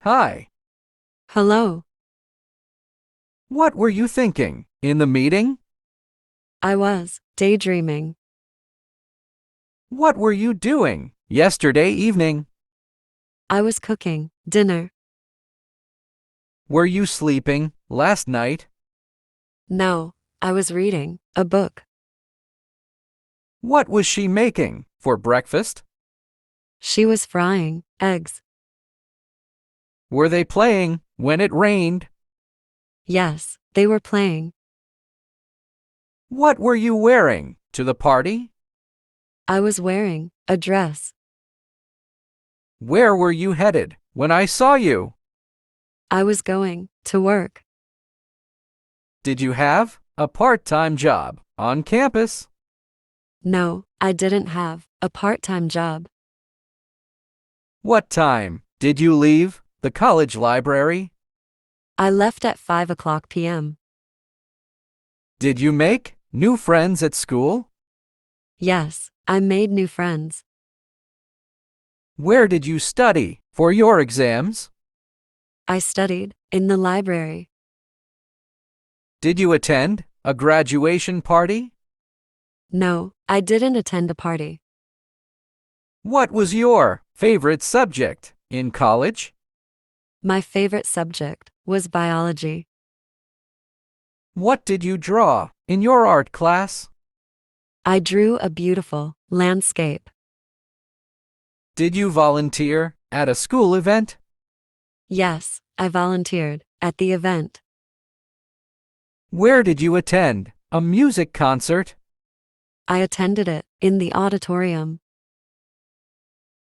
Hi. Hello. What were you thinking in the meeting? I was daydreaming. What were you doing yesterday evening? I was cooking dinner. Were you sleeping last night? No, I was reading a book. What was she making for breakfast? She was frying eggs. Were they playing when it rained? Yes, they were playing. What were you wearing to the party? I was wearing a dress. Where were you headed when I saw you? I was going to work. Did you have a part-time job on campus? No, I didn't have a part-time job. What time did you leave the college library? I left at 5 p.m. Did you make new friends at school? Yes, I made new friends. Where did you study for your exams? I studied in the library. Did you attend a graduation party? No, I didn't attend a party. What was your favorite subject in college? My favorite subject was biology. What did you draw in your art class? I drew a beautiful landscape. Did you volunteer at a school event? Yes, I volunteered at the event. Where did you attend a music concert? I attended it in the auditorium.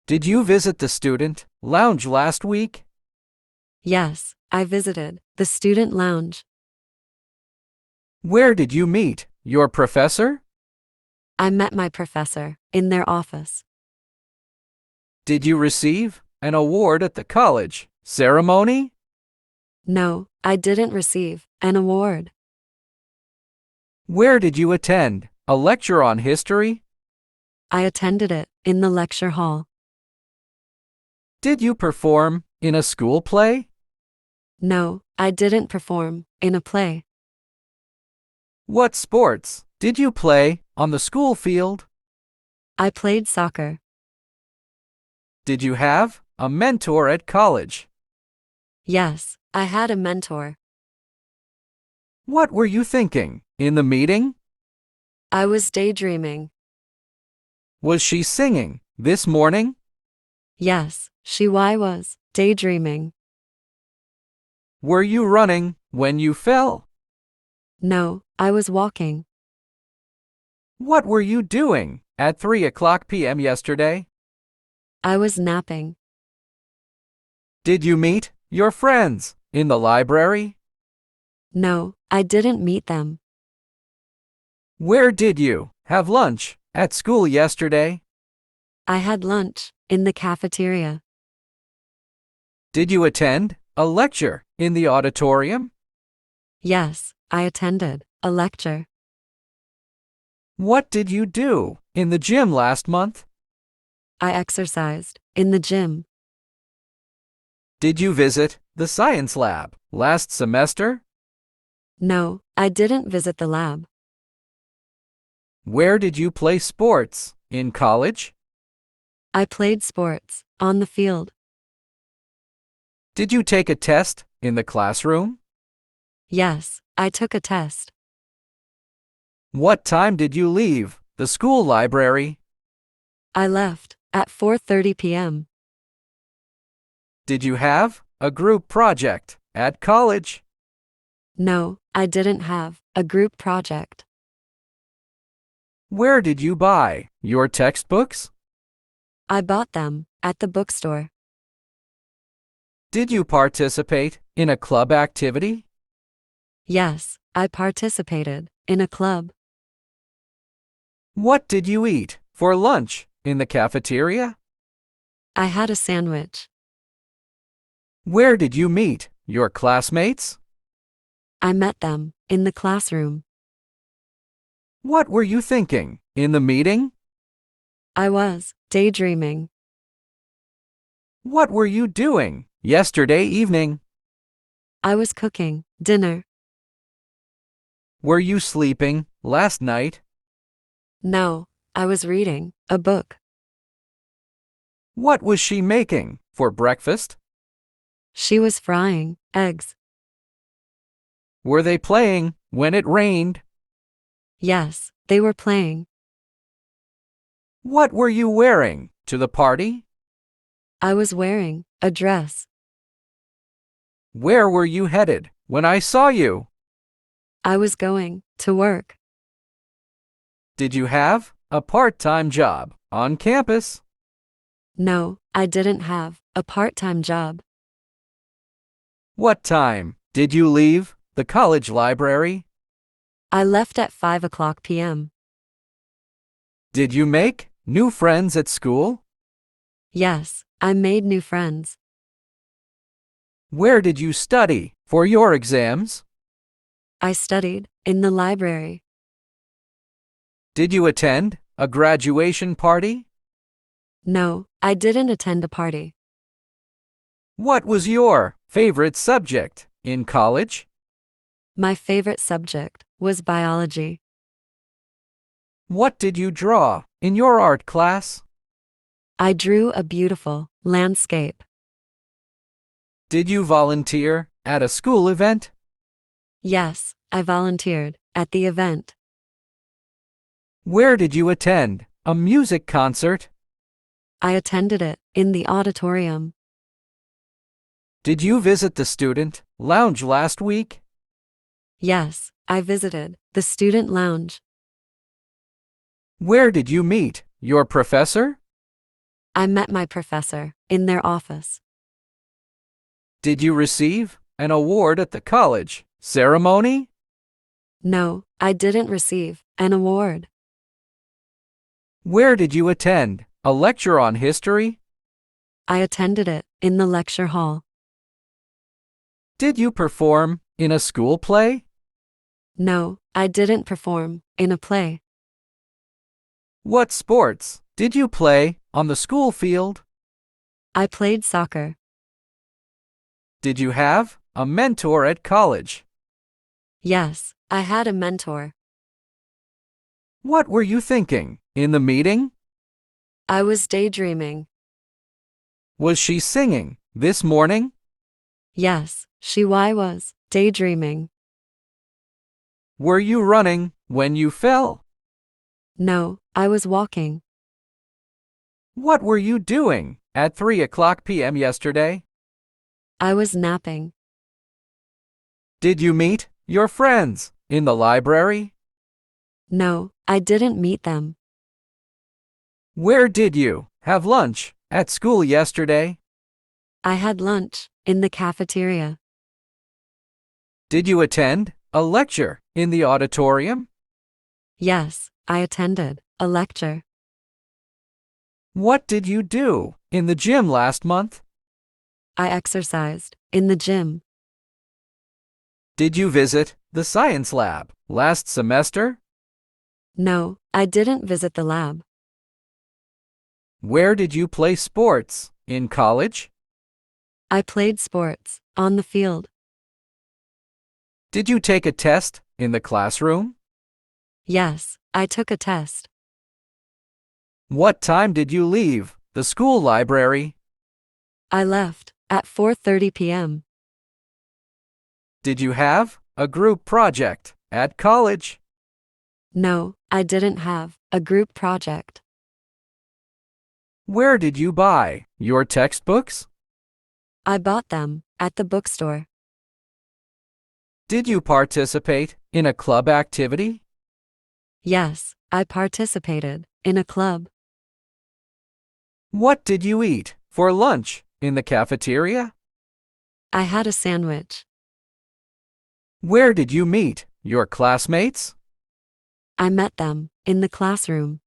Did you visit the student lounge last week? Yes, I visited the student lounge. Where did you meet your professor? I met my professor in their office. Did you receive an award at the college ceremony? No, I didn't receive an award. Where did you attend a lecture on history? I attended it in the lecture hall. Did you perform in a school play? No, I didn't perform in a play. What sports did you play on the school field? I played soccer. Did you have a mentor at college? Yes, I had a mentor. What were you thinking in the meeting? I was daydreaming. Was she singing this morning? Yes, I was daydreaming. Were you running when you fell? No, I was walking. What were you doing at 3 p.m. yesterday? I was napping. Did you meet your friends in the library? No, I didn't meet them. Where did you have lunch at school yesterday? I had lunch in the cafeteria. Did you attend a lecture in the auditorium? Yes, I attended a lecture. What did you do in the gym last month? I exercised in the gym. Did you visit the science lab last semester? No, I didn't visit the lab. Where did you play sports in college? I played sports on the field. Did you take a test in the classroom? Yes, I took a test. What time did you leave the school library? I left at 4:30 p.m. Did you have a group project at college? No, I didn't have a group project. Where did you buy your textbooks? I bought them at the bookstore. Did you participate in a club activity? Yes, I participated in a club. What did you eat for lunch in the cafeteria? I had a sandwich. Where did you meet your classmates? I met them in the classroom. What were you thinking in the meeting? I was daydreaming. What were you doing yesterday evening? I was cooking dinner. Were you sleeping last night? No, I was reading a book. What was she making for breakfast? She was frying eggs. Were they playing when it rained? Yes, they were playing. What were you wearing to the party? I was wearing a dress. Where were you headed when I saw you? I was going to work. Did you have a part-time job on campus? No, I didn't have a part-time job. What time did you leave the college library? I left at 5 p.m. Did you make new friends at school? Yes, I made new friends. Where did you study for your exams? I studied in the library. Did you attend a graduation party? No, I didn't attend a party. What was your favorite subject in college? My favorite subject was biology. What did you draw in your art class? I drew a beautiful landscape. Did you volunteer at a school event? Yes, I volunteered at the event. Where did you attend a music concert? I attended it in the auditorium. Did you visit the student lounge last week? Yes, I visited the student lounge. Where did you meet your professor? I met my professor in their office. Did you receive an award at the college ceremony? No, I didn't receive an award. Where did you attend a lecture on history? I attended it in the lecture hall. Did you perform in a school play? No, I didn't perform in a play. What sports did you play on the school field? I played soccer. Did you have a mentor at college? Yes, I had a mentor. What were you thinking in the meeting? I was daydreaming. Was she singing this morning? Yes, she was daydreaming. Were you running when you fell? No, I was walking. What were you doing at 3 p.m. yesterday? I was napping. Did you meet your friends in the library? No, I didn't meet them. Where did you have lunch at school yesterday? I had lunch in the cafeteria. Did you attend a lecture in the auditorium? Yes, I attended a lecture. What did you do in the gym last month? I exercised in the gym. Did you visit the science lab last semester? No, I didn't visit the lab. Where did you play sports in college? I played sports on the field. Did you take a test in the classroom? Yes, I took a test. What time did you leave the school library? I left at 4:30 p.m. Did you have a group project at college? No, I didn't have a group project. Where did you buy your textbooks? I bought them at the bookstore. Did you participate in a club activity? Yes, I participated in a club. What did you eat for lunch in the cafeteria? I had a sandwich. Where did you meet your classmates? I met them in the classroom.